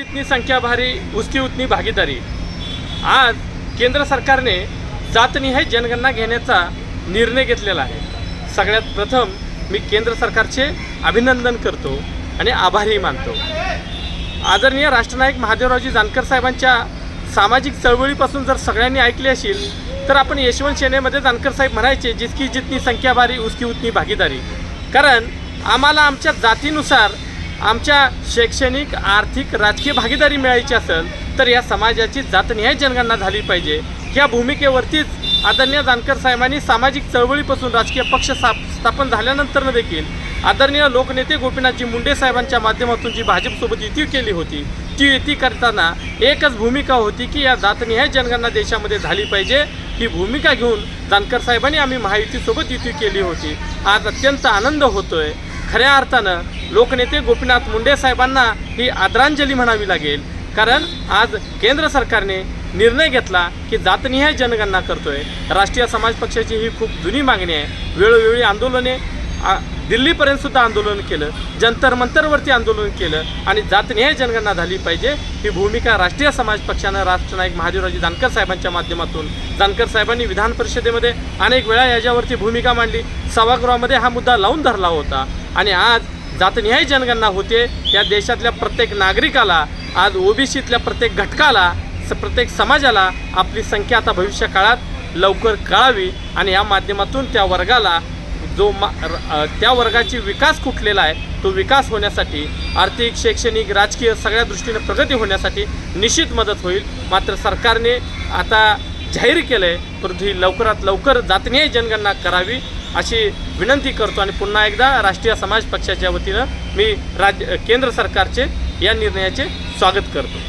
जितनी संख्या भारी उसकी उतनी भागीदारी। आज केंद्र सरकारने जातनिहाय जनगणना घेण्याचा निर्णय घेतलेला आहे। सगळ्यात प्रथम मी केंद्र सरकारचे अभिनंदन करतो आणि आभारी मानतो। आदरणीय राष्ट्रनायक महादेवरावजी जानकर साहेबांच्या सामाजिक चळवळीपासून जर सगळ्यांनी ऐकले असेल तर आपण यशवंत सेनेमध्ये जानकर साहेब म्हणायचे, जिसकी जितनी संख्या भारी उसकी उतनी भागीदारी। कारण आम्हाला आमच्या जातीनुसार आमच्या शैक्षणिक, आर्थिक, राजकीय भागीदारी मिळायची असेल तर या समाजाची जातनिहाय जनगणना झाली पाहिजे। ह्या भूमिकेवरतीच आदरणीय जानकर साहेबांनी सामाजिक चळवळीपासून राजकीय पक्ष स्थापन झाल्यानंतर देखील आदरणीय लोकनेते गोपीनाथजी मुंडे साहेबांच्या माध्यमातून जी भाजपसोबत युती केली होती, ती युती करताना एकच भूमिका होती की या जातनिहाय जनगणना देशामध्ये झाली पाहिजे। ही भूमिका घेऊन जानकर साहेबांनी आम्ही महायुतीसोबत युती केली होती। आज अत्यंत आनंद होतोय। खऱ्या अर्थानं लोकनेते गोपीनाथ मुंडे साहेबांना ही आदरांजली म्हणावी लागेल, कारण आज केंद्र सरकारने निर्णय घेतला की जातनिहाय जनगणना करतोय। राष्ट्रीय समाज पक्षाची ही खूप जुनी मागणी आहे। वेळोवेळी आंदोलने दिल्लीपर्यंत सुद्धा आंदोलन केलं, जंतर मंतरवरती आंदोलन केलं आणि जातनिहाय जनगणना झाली पाहिजे ही भूमिका राष्ट्रीय समाज पक्षानं राष्ट्रनायक महादेवरावजी जानकर साहेबांच्या माध्यमातून जानकर साहेबांनी विधान परिषदेमध्ये अनेक वेळा याच्यावरती भूमिका मांडली। सभागृहामध्ये हा मुद्दा लावून धरला होता आणि आज जातनिहाय जनगणना होते। या देशातल्या प्रत्येक नागरिकाला, आज ओबीसीतल्या प्रत्येक घटकाला, प्रत्येक समाजाला आपली संख्या आता भविष्य काळात लवकर कळावी आणि या माध्यमातून त्या वर्गाला त्या वर्गाची विकास कुठलेला आहे तो विकास होण्यासाठी, आर्थिक, शैक्षणिक, राजकीय सगळ्या दृष्टीने प्रगती होण्यासाठी निश्चित मदत होईल। मात्र सरकारने आता जाहीर केलं आहे, परंतु ही लवकरात लवकर जातनिहाय जनगणना करावी अशी विनंती करतो आणि पुन्हा एकदा राष्ट्रीय समाज पक्षाच्या वतीनं मी केंद्र सरकारचे या निर्णयाचे स्वागत करतो।